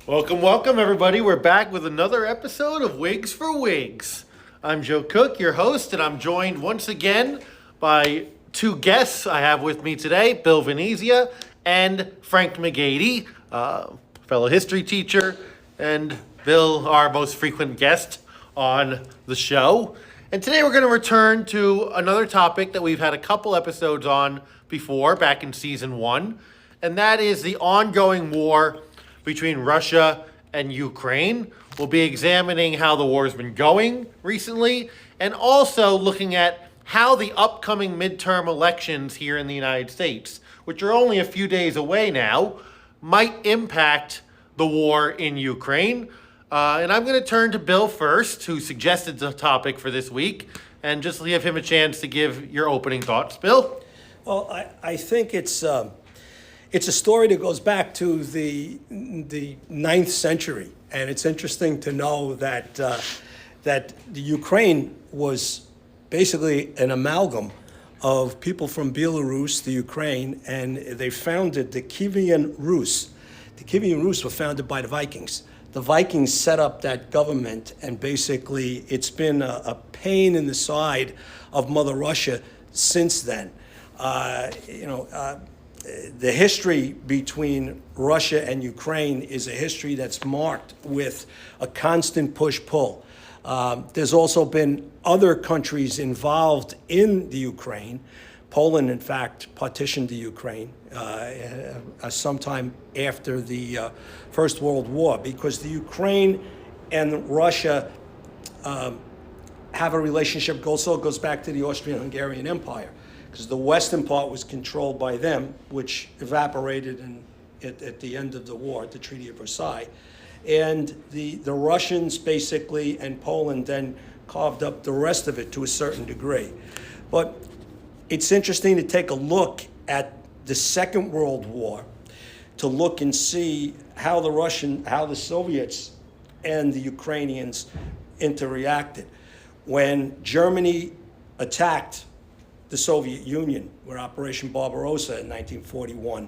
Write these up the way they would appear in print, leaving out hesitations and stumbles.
Welcome, welcome, everybody. We're back with another episode of Wigs for Wigs. I'm Joe Cook, your host, and I'm joined once again by two guests I have with me today, Bill Venezia and Frank McGady, fellow history teacher, and Bill, our most frequent guest on the show. And today we're going to return to another topic that we've had a couple episodes on before, back in season 1, and that is the ongoing war between Russia and Ukraine. We'll be examining how the war has been going recently, and also looking at how the upcoming midterm elections here in the United States, which are only a few days away now, might impact the war in Ukraine. And I'm going to turn to Bill first, who suggested the topic for this week, and just give him a chance to give your opening thoughts. Bill? Well, I think it's a story that goes back to the 9th century, and it's interesting to know that the Ukraine was basically an amalgam of people from Belarus, the Ukraine, and they founded the Kievan Rus. The Kievan Rus were founded by the Vikings. The Vikings set up that government, and basically it's been a pain in the side of Mother Russia since then. The history between Russia and Ukraine is a history that's marked with a constant push-pull. There's also been other countries involved in the Ukraine. Poland, in fact, partitioned the Ukraine sometime after the First World War, because the Ukraine and Russia have a relationship also goes back to the Austrian-Hungarian Empire, because the western part was controlled by them, which evaporated at the end of the war, at the Treaty of Versailles. And the Russians basically and Poland then carved up the rest of it to a certain degree. But it's interesting to take a look at the Second World War to look and see how the Soviets and the Ukrainians interreacted. When Germany attacked the Soviet Union, where Operation Barbarossa in 1941,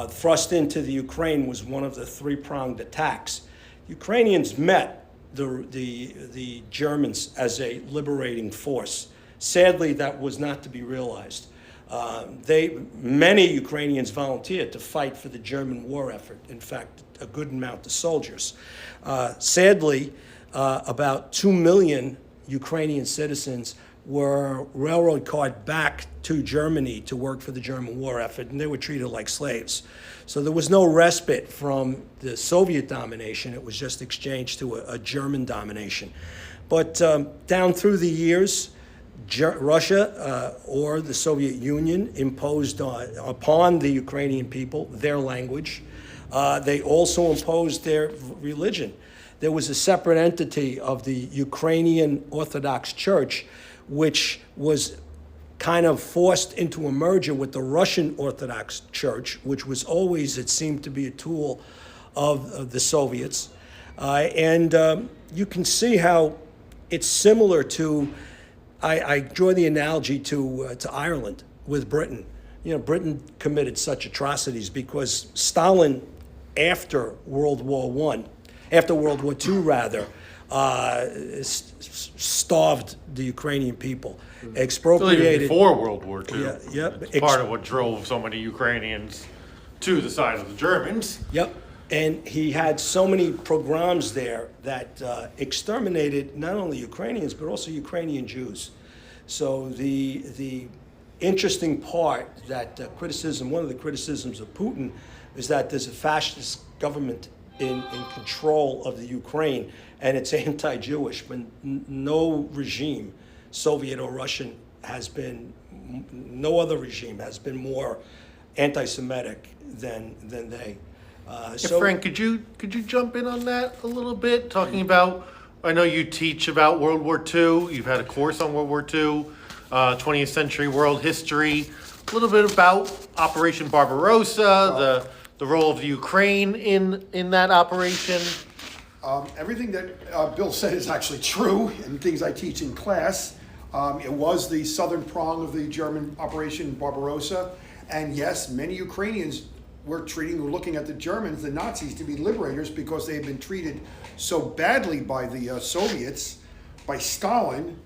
thrust into the Ukraine was one of the three-pronged attacks. Ukrainians met the Germans as a liberating force. Sadly, that was not to be realized. Many Ukrainians volunteered to fight for the German war effort. In fact, a good amount of soldiers. Sadly, about 2 million Ukrainian citizens were railroad carted back to Germany to work for the German war effort, and they were treated like slaves. So there was no respite from the Soviet domination. It was just exchanged to a German domination. But down through the years, Russia or the Soviet Union imposed upon the Ukrainian people their language. They also imposed their religion. There was a separate entity of the Ukrainian Orthodox Church, which was kind of forced into a merger with the Russian Orthodox Church, which was always, it seemed to be a tool of the Soviets. And you can see how it's similar to, I draw the analogy to Ireland with Britain. You know, Britain committed such atrocities because Stalin, after World War II rather, starved the Ukrainian people, expropriated. Even before World War II. Yeah. It's part of what drove so many Ukrainians to the side of the Germans. Yep. And he had so many pogroms there that exterminated not only Ukrainians, but also Ukrainian Jews. So the interesting part that one of the criticisms of Putin is that there's a fascist government in control of the Ukraine, and it's anti-Jewish, but no regime, Soviet or Russian, no other regime has been more anti-Semitic than they. So Frank, could you jump in on that a little bit? Talking about, I know you teach about World War II. You've had a course on World War II, 20th century world history. A little bit about Operation Barbarossa, the role of the Ukraine in that operation. Everything that Bill said is actually true, and things I teach in class. It was the southern prong of the German Operation Barbarossa, and yes, many Ukrainians we're looking at the Germans, the Nazis, to be liberators because they had been treated so badly by the Soviets, by Stalin.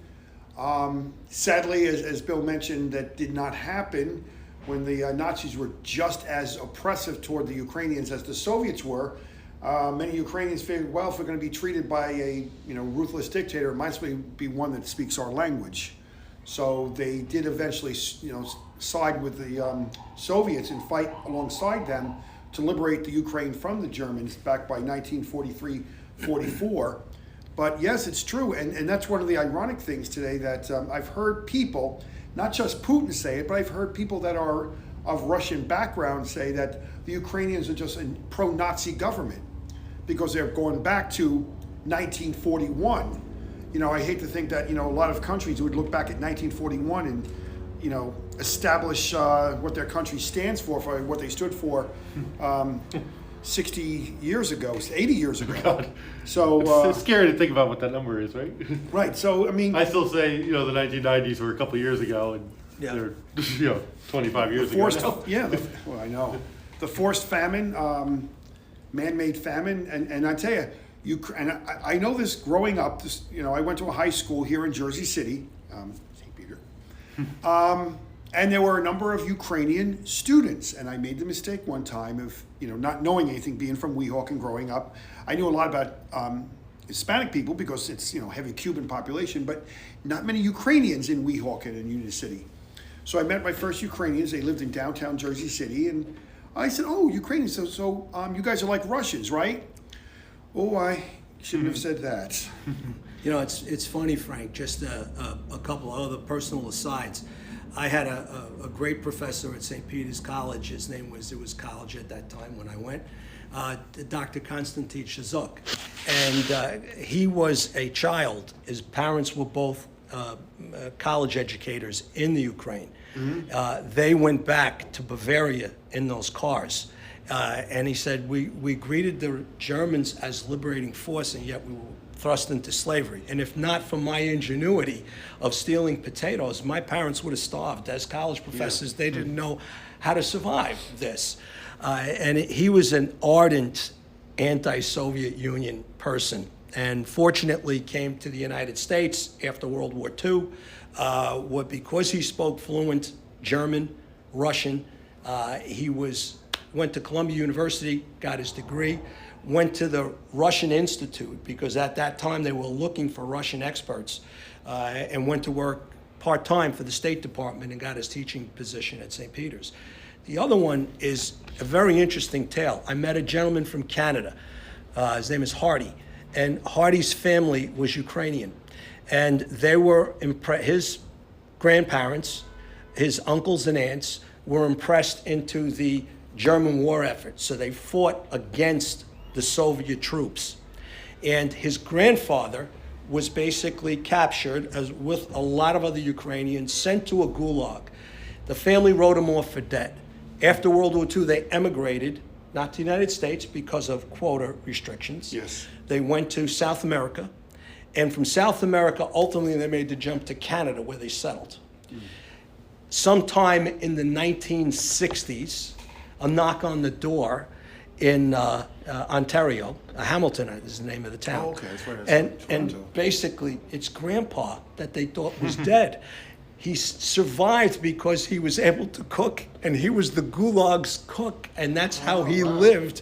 Sadly, as Bill mentioned, that did not happen when the Nazis were just as oppressive toward the Ukrainians as the Soviets were. Many Ukrainians figured, well, if we're going to be treated by a ruthless dictator, it might as well be one that speaks our language. So they did eventually, side with the Soviets and fight alongside them to liberate the Ukraine from the Germans back by 1943-44. But yes, it's true, and that's one of the ironic things today that I've heard people, not just Putin say it, but I've heard people that are of Russian background say that the Ukrainians are just a pro-Nazi government because they're going back to 1941. I hate to think that, a lot of countries would look back at 1941 and, establish what their country stands for what they stood for 60 years ago, 80 years ago. God. So it's scary to think about what that number is, right? Right. So, I mean, I still say, the 1990s were a couple years ago, and they're, 25 years ago now. Well, I know. The forced famine, man-made famine, and I tell you, I know this growing up. I went to a high school here in Jersey City, St. Peter, and there were a number of Ukrainian students. And I made the mistake one time of not knowing anything, being from Weehawken and growing up. I knew a lot about Hispanic people because it's heavy Cuban population, but not many Ukrainians in Weehawken and Union City. So I met my first Ukrainians. They lived in downtown Jersey City, and I said, "Oh, Ukrainians. So you guys are like Russians, right?" Oh, I shouldn't have said that. It's funny, Frank, just a couple of other personal asides. I had a great professor at St. Peter's College. His name was, it was college at that time when I went, Dr. Konstantin Shazuk. And he was a child. His parents were both college educators in the Ukraine. Mm-hmm. They went back to Bavaria in those cars. And he said, we greeted the Germans as liberating force, and yet we were thrust into slavery. And if not for my ingenuity of stealing potatoes, my parents would have starved. As college professors, they didn't know how to survive this. And he was an ardent anti-Soviet Union person, and fortunately came to the United States after World War II. Because he spoke fluent German, Russian, he went to Columbia University, got his degree, went to the Russian Institute because at that time they were looking for Russian experts, and went to work part-time for the State Department and got his teaching position at St. Peter's. The other one is a very interesting tale. I met a gentleman from Canada. His name is Hardy, and Hardy's family was Ukrainian. And they were his grandparents, his uncles and aunts were impressed into the German war effort. So they fought against the Soviet troops. And his grandfather was basically captured with a lot of other Ukrainians, sent to a gulag. The family wrote him off for debt. After World War II, they emigrated, not to the United States because of quota restrictions. Yes. They went to South America. And from South America, ultimately, they made the jump to Canada, where they settled. Sometime in the 1960s, a knock on the door in Ontario, Hamilton is the name of the town. Oh, okay, that's right. And basically, it's Grandpa that they thought was dead. He survived because he was able to cook, and he was the Gulag's cook, and that's how he lived.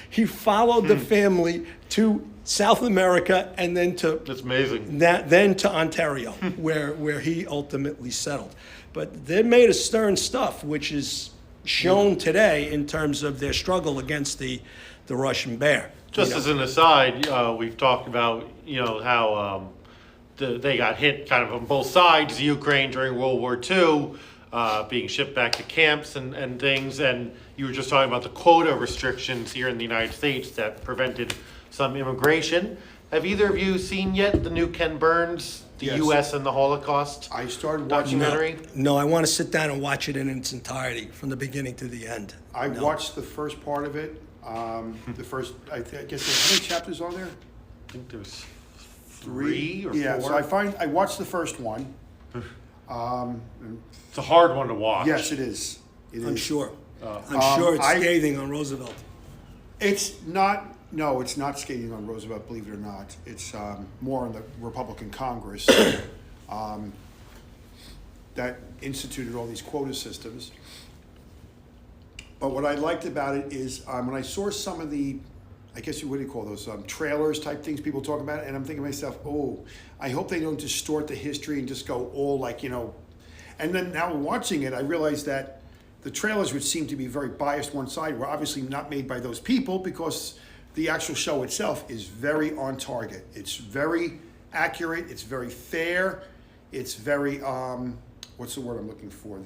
He followed the family to South America, and then That's amazing. then to Ontario, where he ultimately settled. But they made a stern stuff, which is shown today in terms of their struggle against the Russian bear. Just as an aside, we've talked about how they got hit kind of on both sides, the Ukraine during World War II, being shipped back to camps and things, and you were just talking about the quota restrictions here in the United States that prevented some immigration. Have either of you seen yet the new Ken Burns, the Yes. U.S. and the Holocaust I started watching documentary? No, I want to sit down and watch it in its entirety, from the beginning to the end. I watched the first part of it. The first, I guess, how many chapters are there? I think there's three or Yeah, four. so I watched the first one. It's a hard one to watch. Yes, it is. I'm sure. I'm sure it's I- scathing on Roosevelt. It's not. No, it's not skating on Roosevelt. Believe it or not, it's more on the Republican Congress that instituted all these quota systems. But what I liked about it is when I saw some of the, I guess what do you call those trailers type things people talk about, and I'm thinking to myself, oh, I hope they don't distort the history and just go all like, you know. And then now watching it, I realized that the trailers, which seem to be very biased one side, were obviously not made by those people, because the actual show itself is very on target. It's very accurate. It's very fair. It's very what's the word I'm looking for?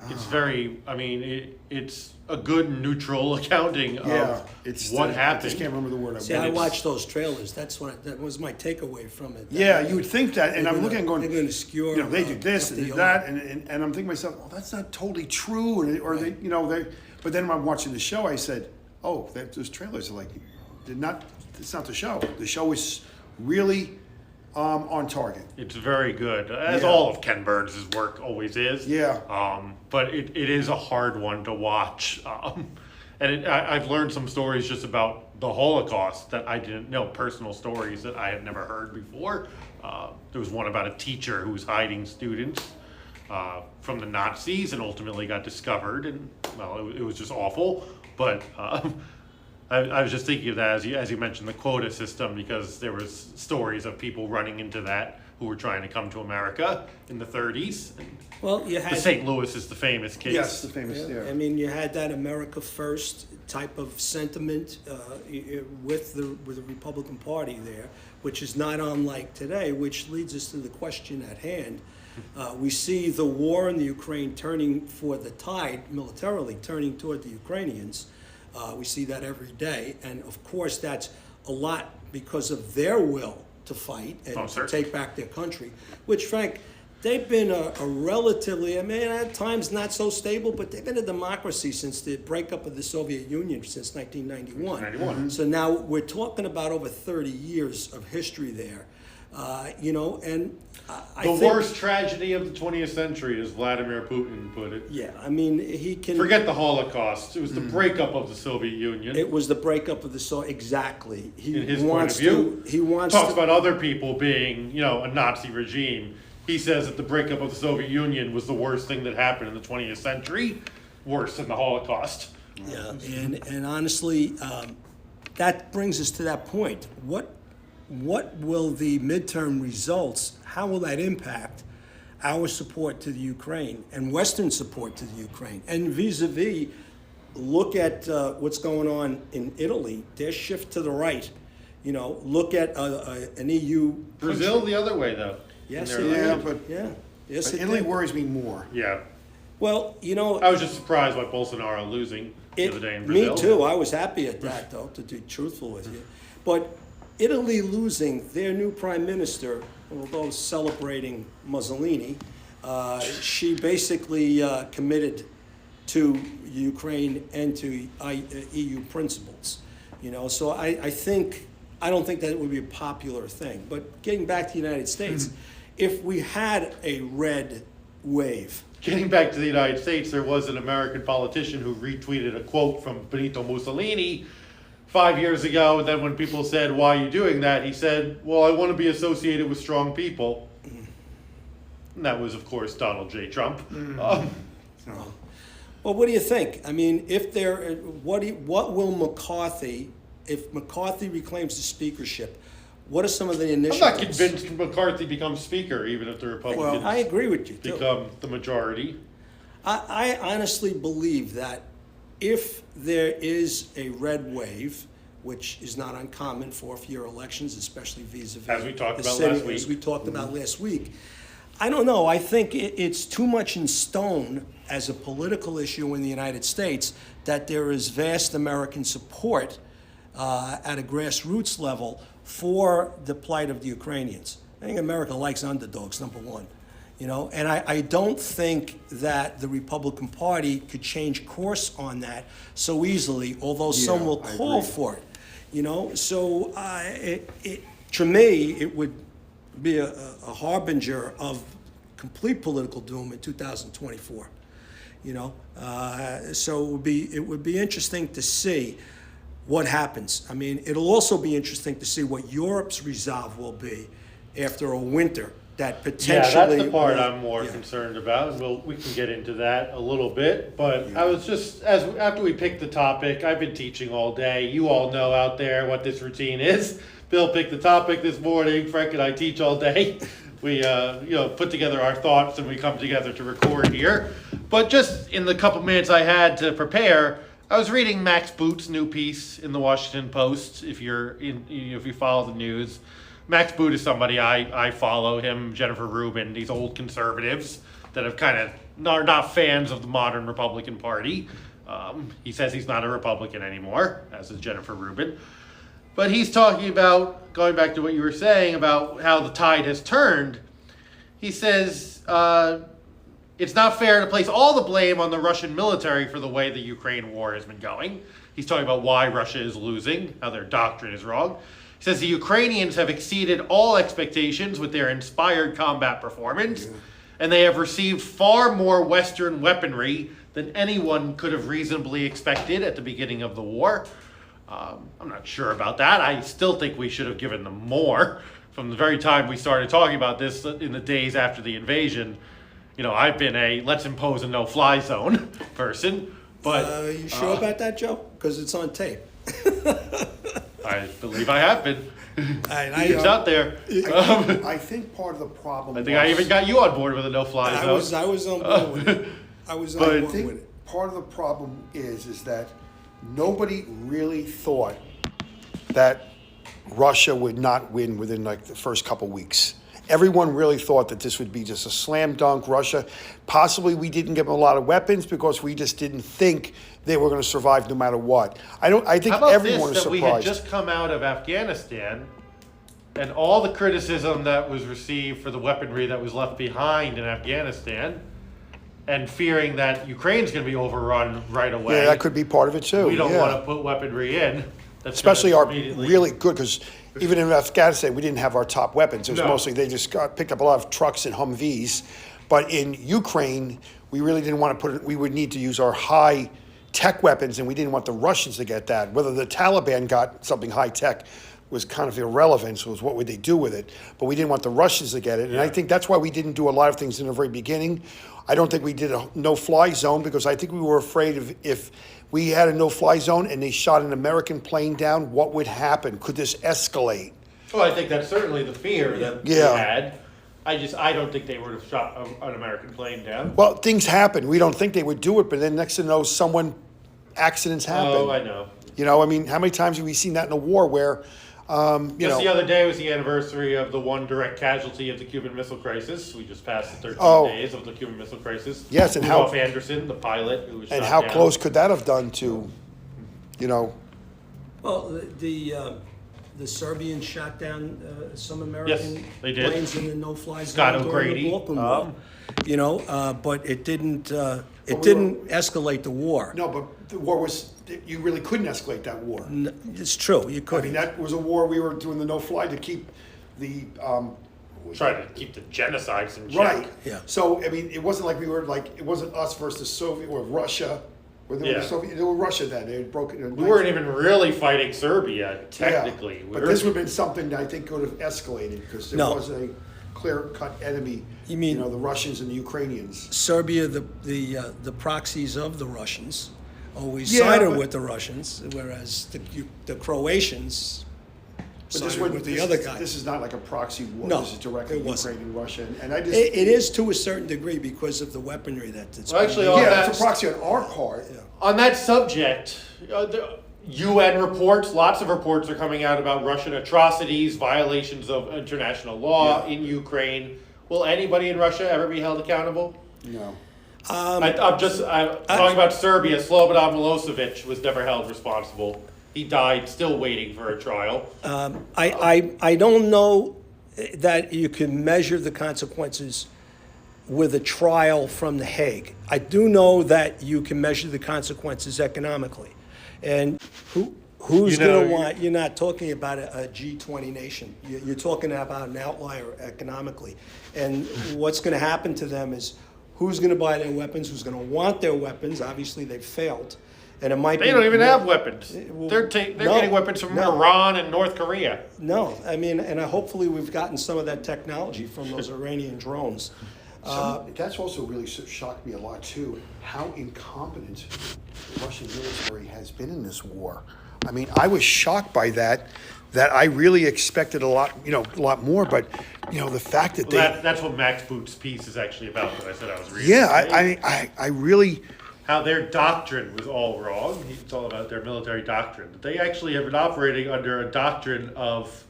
It's very, I mean, it's a good neutral accounting of it's what I happened. just can't remember the word. See, I watched those trailers. That was my takeaway from it. Yeah, you would think that, and I'm looking and going, they're going to skewer. you know, they did this what and they did that, are. and I'm thinking to myself, well, that's not totally true, or they, you know, they. But then when I'm watching the show, I said, oh, those trailers are like, it's not the show. The show is really on target. It's very good, as Yeah. all of Ken Burns' work always is. Yeah. But it is a hard one to watch. And I've learned some stories just about the Holocaust that I didn't know, personal stories that I had never heard before. There was one about a teacher who was hiding students from the Nazis and ultimately got discovered, and well, it was just awful. But I was just thinking of that as you mentioned the quota system, because there was stories of people running into that who were trying to come to America in the 30s. And Well, you had the St. Louis is the famous case. Yes, the famous. Yeah, Yeah. I mean, you had that America First type of sentiment with the Republican Party there, which is not unlike today, which leads us to the question at hand. We see the war in the Ukraine turning for the tide, militarily turning toward the Ukrainians. We see that every day, and of course that's a lot because of their will to fight and to certainly. take back their country, which, Frank, they've been a relatively, I mean, at times not so stable, but they've been a democracy since the breakup of the Soviet Union since 1991. 91. So now we're talking about over 30 years of history there, you know, and I The think, worst tragedy of the 20th century, as Vladimir Putin put it. yeah, I mean, he can. Forget the Holocaust. It was the breakup of the Soviet Union. It was the breakup of the Soviet, exactly. He in his wants point of view. to, he wants Talks to, about other people being, you know, a Nazi regime. He says that the breakup of the Soviet Union was the worst thing that happened in the 20th century, worse than the Holocaust. yeah, and honestly, that brings us to that point. What will the midterm results, how will that impact our support to the Ukraine and Western support to the Ukraine? And vis-a-vis, look at what's going on in Italy, their shift to the right. You know, look at an EU. Brazil the other way, though. Yes, And it they're- Yeah, did. but Yeah, yes, it Italy did. worries me more. Yeah. Well, you know, I was just surprised by Bolsonaro losing the other day in me Brazil. too. I was happy at that, though, to be truthful with you. But Italy losing their new prime minister, although celebrating Mussolini, she basically committed to Ukraine and to EU principles. You know, so I don't think that would be a popular thing. But getting back to the United States, if we had a red wave. Getting back to the United States, there was an American politician who retweeted a quote from Benito Mussolini 5 years ago. And then when people said, "Why are you doing that?" he said, "Well, I want to be associated with strong people." And that was, of course, Donald J. Trump. Well, what do you think? I mean, if there, what will McCarthy, if McCarthy reclaims the speakership, what are some of the I'm initiatives? not convinced McCarthy becomes speaker, even if the Republicans I agree with you, too. become the majority. I honestly believe that if there is a red wave, which is not uncommon fourth-year elections, especially vis-a-vis As we talked the about city, last week. as we talked about last week. I don't know. I think it's too much in stone as a political issue in the United States that there is vast American support at a grassroots level for the plight of the Ukrainians. I think America likes underdogs, number one. You know, and I don't think that the Republican Party could change course on that so easily, although some will I call agree. for it. You know, so to me, it would be a harbinger of complete political doom in 2024. So it would be interesting to see what happens. I mean, it'll also be interesting to see what Europe's resolve will be after a winter that potentially. Yeah, that's the part I'm more concerned about, and we can get into that a little bit. But I was just after we picked the topic, I've been teaching all day. You all know out there what this routine is. Bill picked the topic this morning. Frank and I teach all day. We put together our thoughts and we come together to record here. But just in the couple minutes I had to prepare, I was reading Max Boot's new piece in the Washington Post. If you follow the news. Max Boot is somebody I follow, him, Jennifer Rubin, these old conservatives that have kind of are not fans of the modern Republican Party. He says he's not a Republican anymore, as is Jennifer Rubin. But he's talking about, going back to what you were saying about how the tide has turned, he says it's not fair to place all the blame on the Russian military for the way the Ukraine war has been going. He's talking about why Russia is losing, how their doctrine is wrong. He says the Ukrainians have exceeded all expectations with their inspired combat performance, and they have received far more Western weaponry than anyone could have reasonably expected at the beginning of the war. I'm not sure about that. I still think we should have given them more. From the very time we started talking about this in the days after the invasion, I've been a let's impose a no-fly zone person. But you sure about that, Joe? Because it's on tape. I believe I have been. It's out there. I think part of the problem. I think I even got you on board with a no-fly zone. I was on board with it. I think part of the problem is that nobody really thought that Russia would not win within like the first couple weeks. Everyone really thought that this would be just a slam dunk. Russia, possibly we didn't give them a lot of weapons because we just didn't think they were going to survive no matter what. I think everyone is surprised. We had just come out of Afghanistan, and all the criticism that was received for the weaponry that was left behind in Afghanistan, and fearing that Ukraine's going to be overrun right away. Yeah, that could be part of it too. We don't want to put weaponry in. Especially our really good, because even in Afghanistan, we didn't have our top weapons. It was mostly, they just picked up a lot of trucks and Humvees. But in Ukraine, we really didn't want to we would need to use our high tech weapons, and we didn't want the Russians to get that. Whether the Taliban got something high tech was kind of irrelevant, so it was what would they do with it. But we didn't want the Russians to get it. And I think that's why we didn't do a lot of things in the very beginning. I don't think we did a no-fly zone, because I think we were afraid of if we had a no-fly zone and they shot an American plane down, what would happen? Could this escalate? Well, I think that's certainly the fear that we had. I don't think they would have shot an American plane down. Well, things happen. We don't think they would do it, but then next to know, accidents happen. Oh, I know. I mean, how many times have we seen that in a war where, the other day was the anniversary of the one direct casualty of the Cuban Missile Crisis. We just passed the 13 days of the Cuban Missile Crisis. Yes, and Rudolph Anderson, the pilot who was shot and how down. close could that have done to, Well, the Serbians shot down some American planes in the no-fly zone during the Balkan War. But it didn't escalate the war. No, but the war was, you really couldn't escalate that war. It's true, you couldn't. I mean, that was a war we were doing the no-fly to keep the... trying to keep the genocides in check. Right. Yeah. So, I mean, it wasn't like it wasn't us versus Soviet or Russia. They were Russia then. They had broken... We weren't even really fighting Serbia, technically. But this would have been something that I think could have escalated, because there was a clear-cut enemy. You mean the Russians and the Ukrainians? Serbia, the proxies of the Russians, always sided with the Russians, whereas the Croatians sided with the other guy. This is not like a proxy war. No, this is directly Ukraine and Russia. And I just it is to a certain degree because of the weaponry that's. Well, actually, it's a proxy on our part. Yeah. On that subject, the UN reports, lots of reports are coming out about Russian atrocities, violations of international law in Ukraine. Will anybody in Russia ever be held accountable? No. I'm talking about Serbia. Slobodan Milosevic was never held responsible. He died still waiting for a trial. I don't know that you can measure the consequences with a trial from The Hague. I do know that you can measure the consequences economically. And who's going to want, you're not talking about a G20 nation. You're talking about an outlier economically. And what's going to happen to them is, who's going to buy their weapons, who's going to want their weapons. Obviously, they've failed. And it might They be... don't even have weapons. Well, They're getting weapons from Iran and North Korea. No, I mean, and hopefully we've gotten some of that technology from those Iranian drones. That's also really shocked me a lot too, how incompetent the Russian military has been in this war. I mean, I was shocked by that I really expected a lot more, but, the fact that That's what Max Boot's piece is actually about that I said I was reading. Yeah, I really... How their doctrine was all wrong. It's all about their military doctrine. They actually have been operating under a doctrine of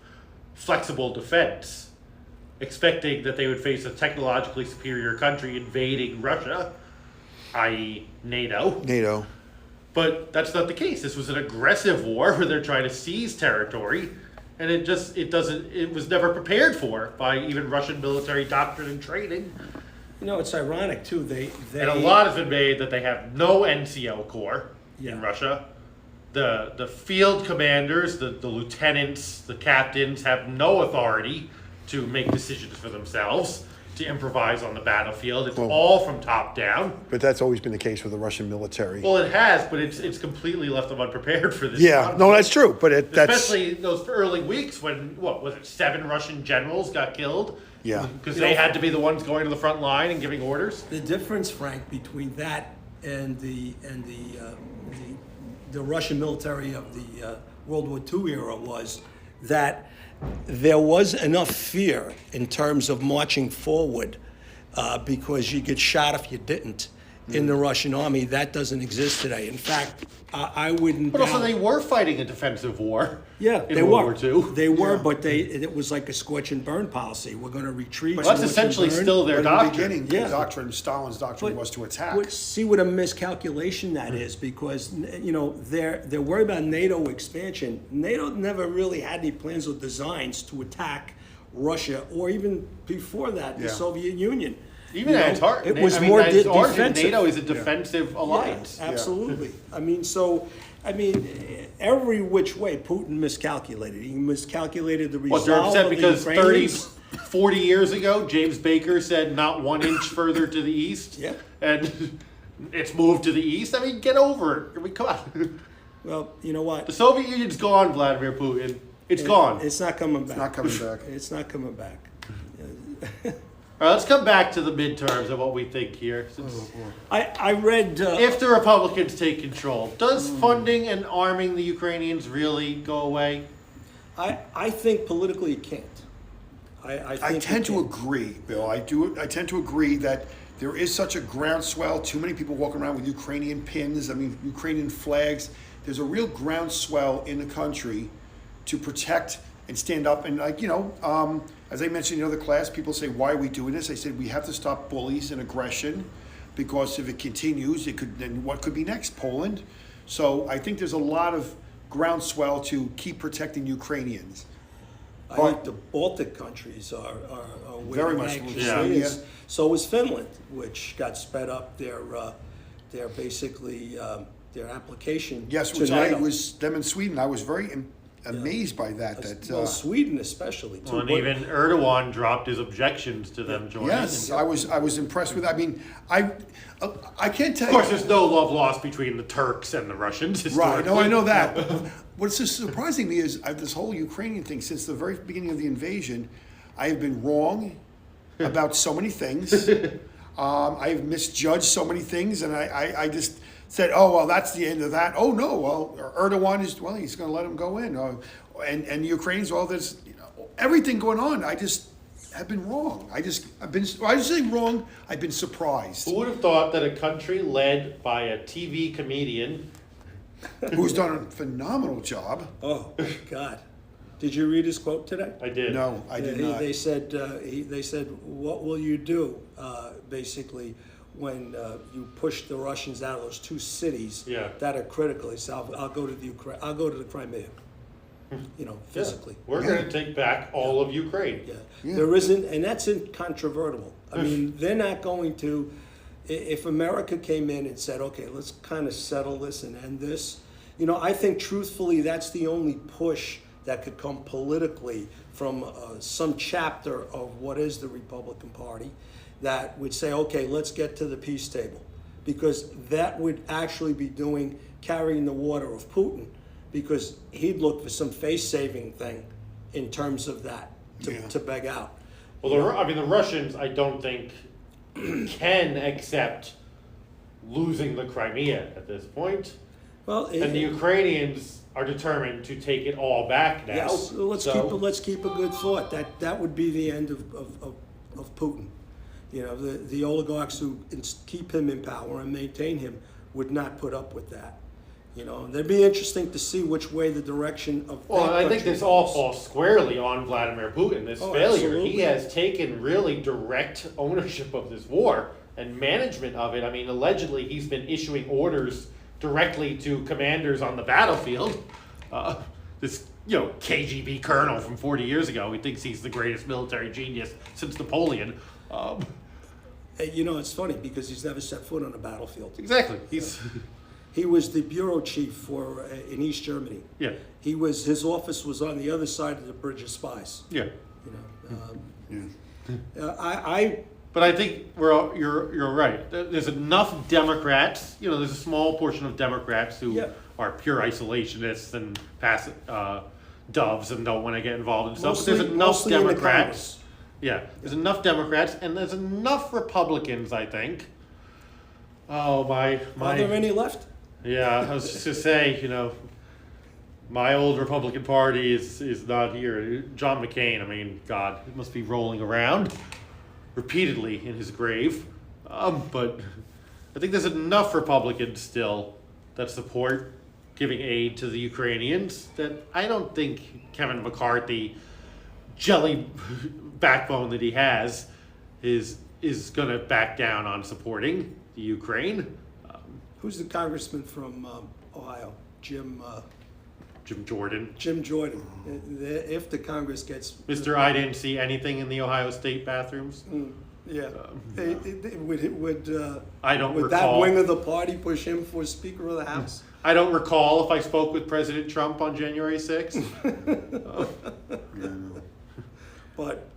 flexible defense, expecting that they would face a technologically superior country invading Russia, i.e. NATO. But that's not the case. This was an aggressive war where they're trying to seize territory, and it was never prepared for by even Russian military doctrine and training. It's ironic too. They And a lot has been made that they have no NCO corps Yeah. in Russia. The field commanders, the lieutenants, the captains have no authority to make decisions for themselves, to improvise on the battlefield. It's all from top down. But that's always been the case with the Russian military. Well, it has, but it's completely left them unprepared for this. Yeah, conflict. no, that's true, but that's... Especially those early weeks when, 7 Russian generals got killed? Yeah. Because they had to be the ones going to the front line and giving orders? The difference, Frank, between that and the Russian military of the World War II era was that there was enough fear in terms of marching forward because you get shot if you didn't in the Russian army. That doesn't exist today. In fact, I wouldn't. But also, doubt- they were fighting a defensive war. Yeah, in they World were. War II. They were, but it was like a scorch and burn policy. We're going to retreat. Well, that's scorch and essentially burn. still their But in the doctrine. beginning, Yeah. Stalin's doctrine was to attack. See what a miscalculation that is, because they're worried about NATO expansion. NATO never really had any plans or designs to attack Russia, or even before that, the Yeah. Soviet Union. Even at its heart, it was I mean, more at its origin, defensive. NATO is a defensive alliance. Yeah, absolutely. Every which way, Putin miscalculated. He miscalculated the What, they're resolve upset of the because 30, Ukrainians. 40 years ago, James Baker said not 1 inch further to the east? Yeah. And it's moved to the east? I mean, get over it. I mean, come on. Well, you know what? The Soviet Union's gone, Vladimir Putin. It's gone. It's not coming back. It's not coming back. It's not coming back. All right, let's come back to the midterms and what we think here. Since I read. if the Republicans take control, does funding and arming the Ukrainians really go away? I think politically it can't. I think tend it to can't. agree, Bill. I tend to agree that there is such a groundswell. Too many people walking around with Ukrainian pins. I mean, Ukrainian flags. There's a real groundswell in the country to protect and stand up. And as I mentioned in the other class, people say, "Why are we doing this?" I said, "We have to stop bullies and aggression, because if it continues, then what could be next? Poland." So I think there's a lot of groundswell to keep protecting Ukrainians. I think the Baltic countries are Very waiting much anxiously. yeah. So is Finland, which got sped up their application. Yes, to which NATO. them in Sweden. I was very amazed by that. Well, Sweden especially too. Well, and But- even Erdogan dropped his objections to them joining. yes, I was impressed with. I mean, I can't tell Of course, you. there's no love lost between the Turks and the Russians. Right, no, historically. I know that. What's just surprising me is this whole Ukrainian thing. Since the very beginning of the invasion, I have been wrong about so many things. I have misjudged so many things, and I just said, "Oh well, that's the end of that." Oh no, well Erdogan he's going to let him go in, and the Ukrainians, there's everything going on. I just have been wrong. I just say wrong. I've been surprised. Who would have thought that a country led by a TV comedian? Who's done a phenomenal job? Oh my God! Did you read his quote today? I did. No, I did not. They said, "What will you do?" Basically, when you push the Russians out of those 2 cities that are critical. He said, "I'll go to the Ukraine. I'll go to the Crimea." Physically. We're going to take back all of Ukraine. Yeah. There isn't, and that's incontrovertible. I mean, they're not going to. If America came in and said, "Okay, let's kind of settle this and end this," I think truthfully that's the only push that could come politically from some chapter of what is the Republican Party. that would say, okay, let's get to the peace table. Because that would actually be carrying the water of Putin, because he'd look for some face-saving thing in terms of that to beg out. Well, the Russians, I don't think, can accept losing the Crimea at this point. Well, And the Ukrainians are determined to take it all back now. yes, let's keep a good thought. That would be the end of Putin. You know, the oligarchs who keep him in power and maintain him would not put up with that. You know, and it'd be interesting to see which way the direction of. Well, I think this all falls squarely on Vladimir Putin. This failure, absolutely. he has taken really direct ownership of this war and management of it. I mean, allegedly, he's been issuing orders directly to commanders on the battlefield. This, KGB colonel from 40 years ago, he thinks he's the greatest military genius since Napoleon. It's funny because he's never set foot on a battlefield. Exactly. He was the bureau chief in East Germany. Yeah. His office was on the other side of the Bridge of Spies. Yeah. But I think you're right. There's enough Democrats. There's a small portion of Democrats who are pure isolationists and passive doves and don't want to get involved in stuff. But there's enough Democrats. Yeah, there's enough Democrats and there's enough Republicans, I think. Oh my! Are there any left? Yeah, I was just to say, my old Republican Party is not here. John McCain, I mean, God, he must be rolling around repeatedly in his grave. But I think there's enough Republicans still that support giving aid to the Ukrainians that I don't think Kevin McCarthy, jelly backbone that he has, is going to back down on supporting the Ukraine. Who's the congressman from Ohio? Jim Jordan. Jim Jordan. If the Congress gets... Mr. I didn't see anything in the Ohio State bathrooms. I don't would recall. That wing of the party push him for Speaker of the House? I don't recall if I spoke with President Trump on January 6th. But,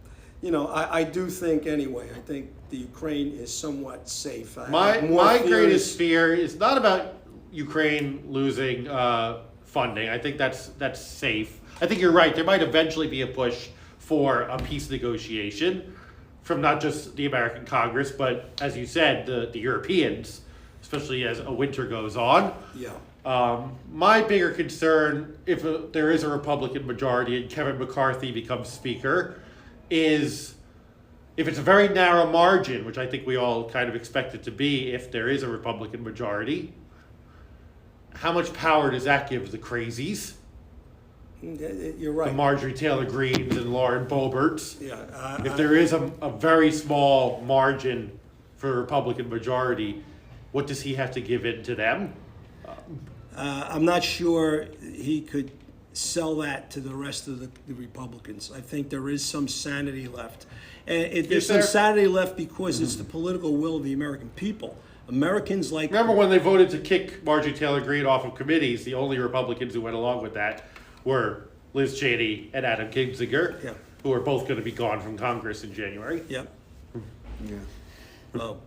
I do think anyway, I think the Ukraine is somewhat safe. My greatest fear is not about Ukraine losing funding. I think that's safe. I think you're right. There might eventually be a push for a peace negotiation from not just the American Congress, but as you said, the Europeans, especially as a winter goes on. Yeah. My bigger concern, if there is a Republican majority and Kevin McCarthy becomes Speaker, is if it's a very narrow margin, which I think we all kind of expect it to be if there is a Republican majority, how much power does that give the crazies? You're right. The Marjorie Taylor Greenes and Lauren Boeberts. Yeah. If there is a very small margin for a Republican majority, what does he have to give in to them? I'm not sure he could sell that to the rest of the Republicans. I think there is some sanity left. And there's some sanity left because it's the political will of the American people. Americans like... Remember when they voted to kick Marjorie Taylor Greene off of committees, the only Republicans who went along with that were Liz Cheney and Adam Kinzinger, who are both going to be gone from Congress in January. Yep. Yeah. Well,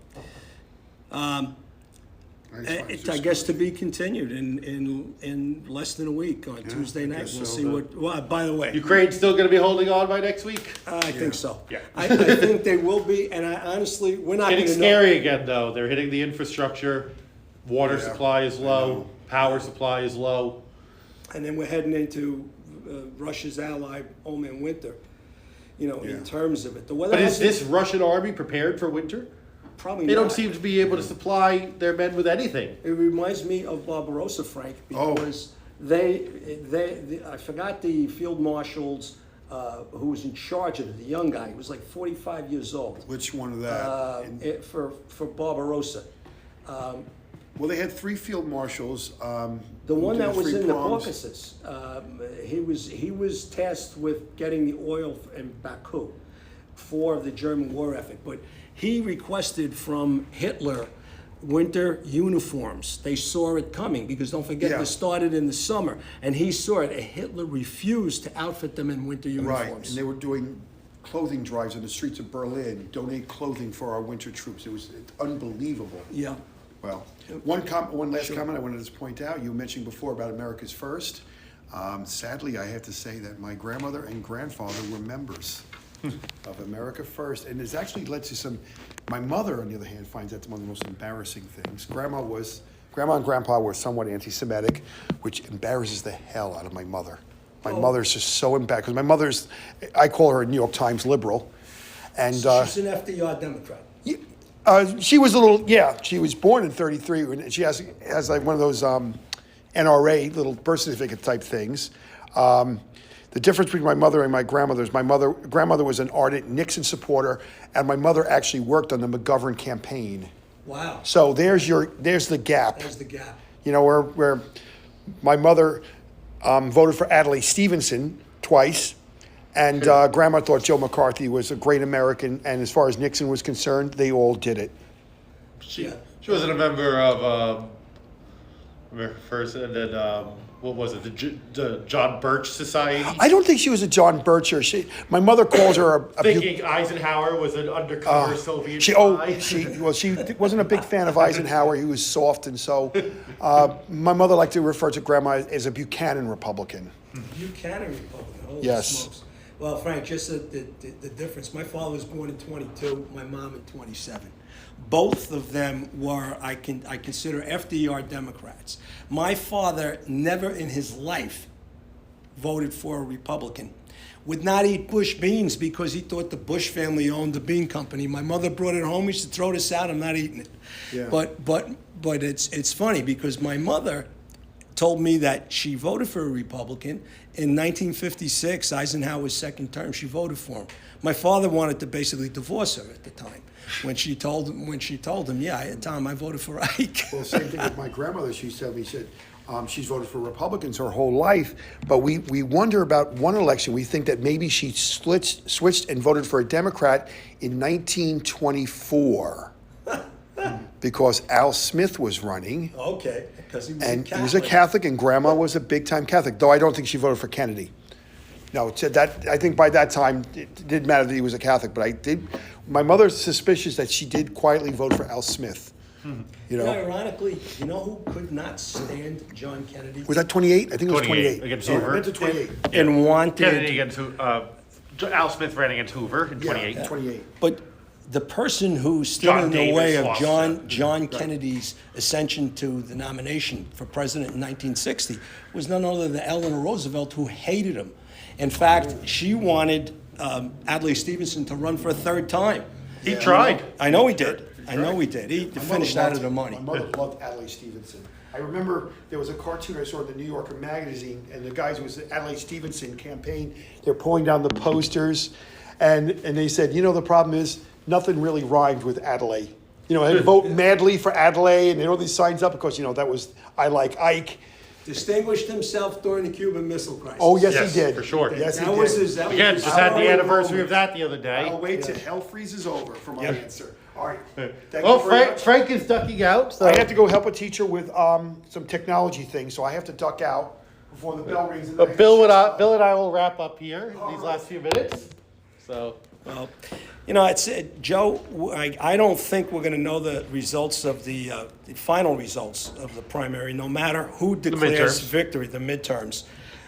I guess to be continued in less than a week on Tuesday night. We'll see what. Well, by the way, Ukraine's still going to be holding on by next week. I think so. Yeah. I think they will be, and I honestly, we're not. Getting scary again, though. They're hitting the infrastructure. Water supply is low. Power supply is low. And then we're heading into Russia's ally, Oman winter. In terms of it, the weather. But is this Russian army prepared for winter? Probably They not. don't seem to be able to supply their men with anything. It reminds me of Barbarossa, Frank, because I forgot the field marshals who was in charge of it, the young guy. He was like 45 years old. Which one of that? For Barbarossa. Well, they had 3 field marshals. The one that was in the proms. Caucasus, he was tasked with getting the oil in Baku for the German war effort, but he requested from Hitler winter uniforms. They saw it coming because don't forget this started in the summer, and he saw it. And Hitler refused to outfit them in winter uniforms. Right, and they were doing clothing drives on the streets of Berlin, donate clothing for our winter troops. It was unbelievable. Yeah. Well, one last comment I wanted to just point out. You mentioned before about America's First. Sadly, I have to say that my grandmother and grandfather were members of America First, and it's actually led to some. My mother, on the other hand, finds that one of the most embarrassing things. Grandma and Grandpa were somewhat anti-Semitic, which embarrasses the hell out of my mother. My mother's just so embarrassed because my mother's. I call her a New York Times liberal, and She's an FDR Democrat. she was a little, yeah. She was born in '33, and she has like one of those NRA little birth certificate type things. The difference between my mother and my grandmother is grandmother was an ardent Nixon supporter, and my mother actually worked on the McGovern campaign. Wow. So there's the gap. There's the gap. You know where my mother voted for Adlai Stevenson twice. And Grandma thought Joe McCarthy was a great American, and as far as Nixon was concerned, they all did it. She wasn't a member of America First, and then what was it, the John Birch Society? I don't think she was a John Bircher. My mother calls her thinking Eisenhower was an undercover Soviet She wasn't a big fan of Eisenhower. He was soft, and so my mother liked to refer to Grandma as a Buchanan Republican. Buchanan Republican. Holy Yes. smokes. Well, Frank, just the difference. My father was born in 22, my mom in 27. Both of them were, I consider FDR Democrats. My father never in his life voted for a Republican. Would not eat Bush beans because he thought the Bush family owned the bean company. My mother brought it home. He used to throw this out. I'm not eating it. Yeah. But it's funny because my mother told me that she voted for a Republican. In 1956, Eisenhower's second term, she voted for him. My father wanted to basically divorce her at the time. When she told him, yeah, Tom, I voted for Ike. Well, same thing with my grandmother. She said she's voted for Republicans her whole life, but we wonder about one election. We think that maybe she switched and voted for a Democrat in 1924 because Al Smith was running. Okay, because he was a Catholic, and Grandma was a big-time Catholic, though I don't think she voted for Kennedy. No, I think by that time, it didn't matter that he was a Catholic, but my mother's suspicious that she did quietly vote for Al Smith. You know? Ironically, you know who could not stand John Kennedy? Was that 28? I think it was 28. Against Yeah, Hoover. I meant to 28. And wanted... Kennedy against Al Smith ran against Hoover in 28. Yeah, 28. But the person who stood John in the Davis way of lost John Kennedy's ascension to the nomination for president in 1960 was none other than Eleanor Roosevelt, who hated him. In fact, she wanted Adlai Stevenson to run for a third time. He tried. I know he did. He finished out of the money. My mother loved Adlai Stevenson. I remember there was a cartoon I saw in the New Yorker magazine, and the guys, it was the Adlai Stevenson campaign. They're pulling down the posters, and they said, you know, the problem is nothing really rhymed with Adlai. You know, they vote madly for Adlai, and they had all these signs up because, you know, that was, I like Ike. Distinguished himself during the Cuban Missile Crisis. Oh, yes, he did. For sure. Yes, he That did. was his. That Again, was just his had the hour anniversary of moment. that the other day. I'll wait till hell freezes over for my answer. All right. Thank Well, you very much. Frank is ducking out. So. I have to go help a teacher with some technology things, so I have to duck out before the bell rings. And then I have Bill to- and I will wrap up here these last few minutes. So. Well, you know, Joe. I don't think we're going to know the results of the final results of the primary, no matter who declares midterms. victory, the midterms,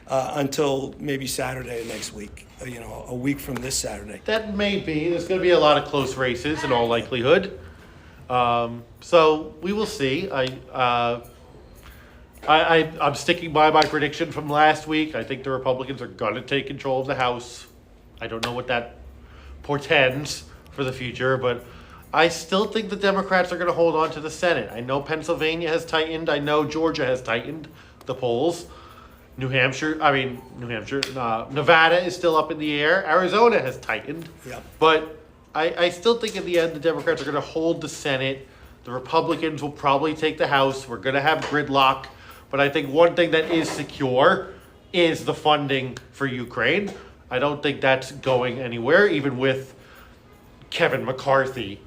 until maybe Saturday of next week. You know, a week from this Saturday. That may be. There's going to be a lot of close races in all likelihood. So we will see. I'm sticking by my prediction from last week. I think the Republicans are going to take control of the House. I don't know what that portends for the future, but I still think the Democrats are going to hold on to the Senate. I know Pennsylvania has tightened. I know Georgia has tightened the polls. Nevada is still up in the air. Arizona has tightened. Yep. But I still think in the end the Democrats are going to hold the Senate. The Republicans will probably take the House. We're going to have gridlock. But I think one thing that is secure is the funding for Ukraine. I don't think that's going anywhere, even with Kevin McCarthy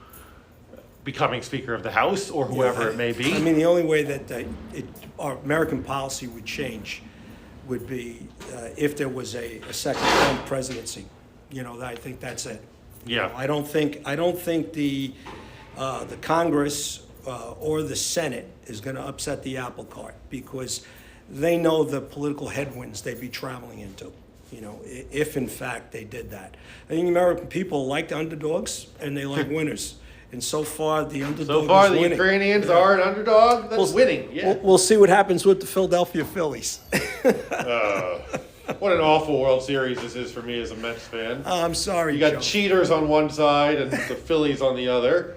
becoming Speaker of the House or whoever it may be. I mean, the only way that our American policy would change would be if there was a second term presidency. I think that's it. Yeah. I don't think the Congress or the Senate is going to upset the apple cart, because they know the political headwinds they'd be traveling into, if in fact they did that. I think American people like the underdogs and they like winners. And so far, the underdog So far, is the winning. Ukrainians are an underdog that's winning. Yeah. We'll see what happens with the Philadelphia Phillies. What an awful World Series this is for me as a Mets fan. I'm sorry, You got Joe. cheaters on one side and the Phillies on the other.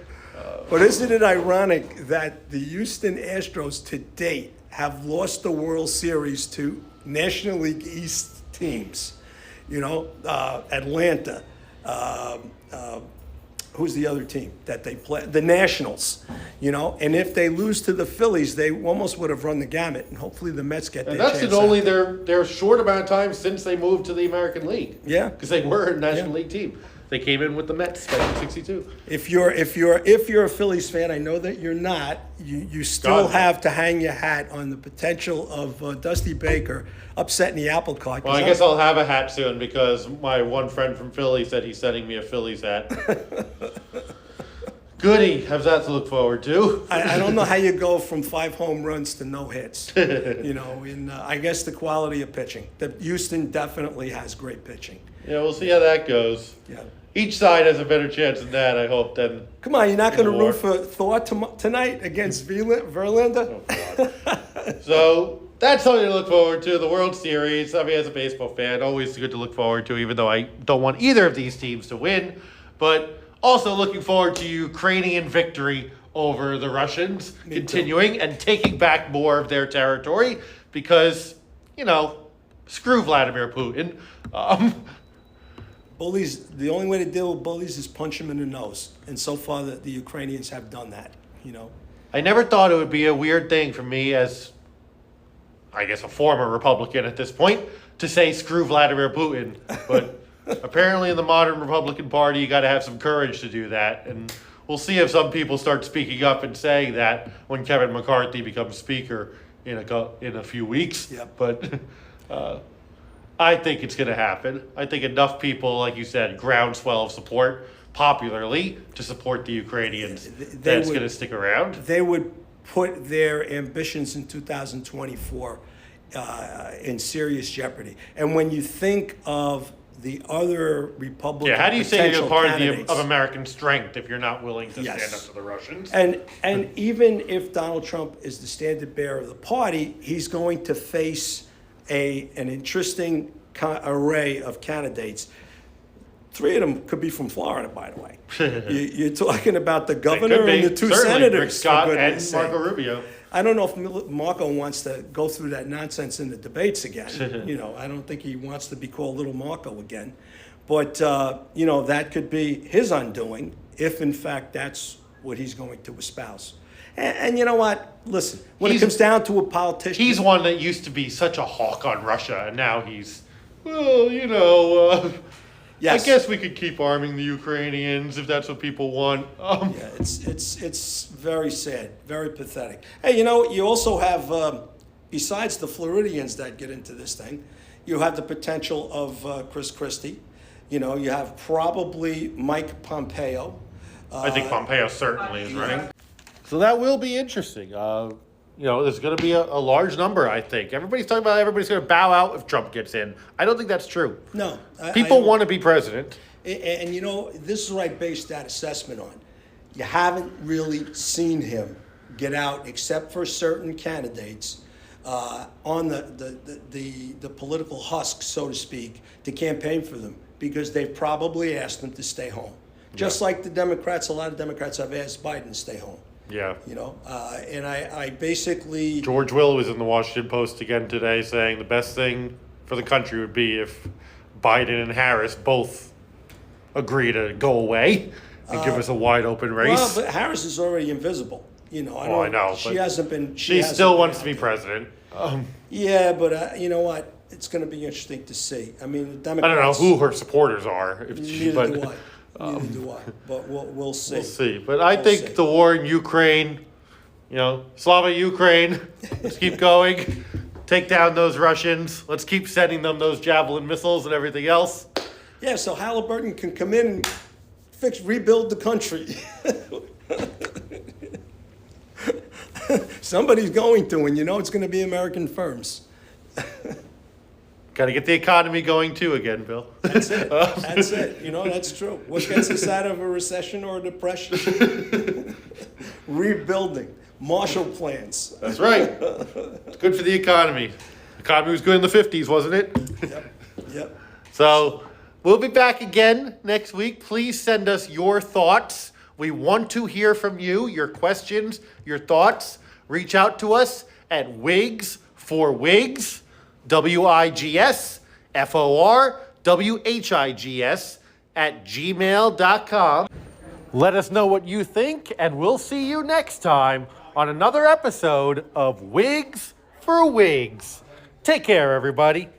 But isn't it ironic that the Houston Astros to date have lost the World Series to National League East teams? Atlanta. Who's the other team that they play? The Nationals. And if they lose to the Phillies, they almost would have run the gamut. And hopefully the Mets get And their that's chance in only out. their short amount of time since they moved to the American League. Yeah. Because they were a National Yeah. League team. They came in with the Mets back in '62. If you're a Phillies fan, I know that you're not. You still God, no. have to hang your hat on the potential of Dusty Baker upsetting the apple cart. Well, I guess I'll have a hat soon because my one friend from Philly said he's sending me a Phillies hat. Goody, have that to look forward to. I don't know how you go from 5 home runs to no hits. I guess the quality of pitching. Houston definitely has great pitching. Yeah, we'll see how that goes. Yeah. Each side has a better chance than that, I hope, than... Come on, you're not going to war. root for Thor tonight against Verlander? So that's something to look forward to. The World Series, I mean, as a baseball fan, always good to look forward to, even though I don't want either of these teams to win. But also looking forward to Ukrainian victory over the Russians, continuing and taking back more of their territory because, screw Vladimir Putin. Bullies, the only way to deal with bullies is punch them in the nose. And so far, the Ukrainians have done that, I never thought it would be a weird thing for me as, I guess, a former Republican at this point to say screw Vladimir Putin. But apparently in the modern Republican Party, you got to have some courage to do that. And we'll see if some people start speaking up and saying that when Kevin McCarthy becomes Speaker in a few weeks. Yep. But I think it's going to happen. I think enough people, like you said, groundswell of support popularly to support the Ukrainians that's going to stick around. They would put their ambitions in 2024 in serious jeopardy. And when you think of the other Republican Yeah, how do you say you're potential part candidates- of American strength if you're not willing to Yes. stand up to the Russians? And even if Donald Trump is the standard bearer of the party, he's going to face an interesting array of candidates. 3 of them could be from Florida, by the way. You're talking about the They governor could be. and the 2 Certainly, senators. Rick for Scott and goodness sake. Marco Rubio. I don't know if Marco wants to go through that nonsense in the debates again. I don't think he wants to be called Little Marco again. But, that could be his undoing if, in fact, that's what he's going to espouse. And you know what? Listen, when it comes down to a politician... He's one that used to be such a hawk on Russia, and now he's, well, Yes. I guess we could keep arming the Ukrainians if that's what people want. Yeah, it's very sad, very pathetic. Hey, you also have, besides the Floridians that get into this thing, you have the potential of Chris Christie. You have probably Mike Pompeo. I think Pompeo certainly is running. So that will be interesting. There's going to be a large number, I think. Everybody's talking about everybody's going to bow out if Trump gets in. I don't think that's true. No. People want to be president. And this is what I based that assessment on. You haven't really seen him get out, except for certain candidates, on the political husk, so to speak, to campaign for them, because they've probably asked him to stay home. Just like the Democrats, a lot of Democrats have asked Biden to stay home. Yeah. And I basically... George Will was in the Washington Post again today saying the best thing for the country would be if Biden and Harris both agree to go away and give us a wide open race. Well, but Harris is already invisible. I know, She but hasn't been... she still wants to be president. Yeah, but you know what? It's going to be interesting to see. I mean, the I don't Democrats... know who her supporters are. Neither do I. Neither do I. But we'll see. We'll see. But I We'll think see. the war in Ukraine, Slava Ukraine, let's keep going. Take down those Russians. Let's keep sending them those Javelin missiles and everything else. Yeah, so Halliburton can come in and rebuild the country. Somebody's going to, and it's going to be American firms. Got to get the economy going too again, Bill. That's it. That's it. That's true. What gets us out of a recession or a depression? Rebuilding. Marshall plans. That's right. It's good for the economy. The economy was good in the 50s, wasn't it? Yep. So we'll be back again next week. Please send us your thoughts. We want to hear from you, your questions, your thoughts. Reach out to us at Wigs for Wigs. WIGSFORWHIGS @gmail.com. Let us know what you think, and we'll see you next time on another episode of Wigs for Wigs. Take care, everybody.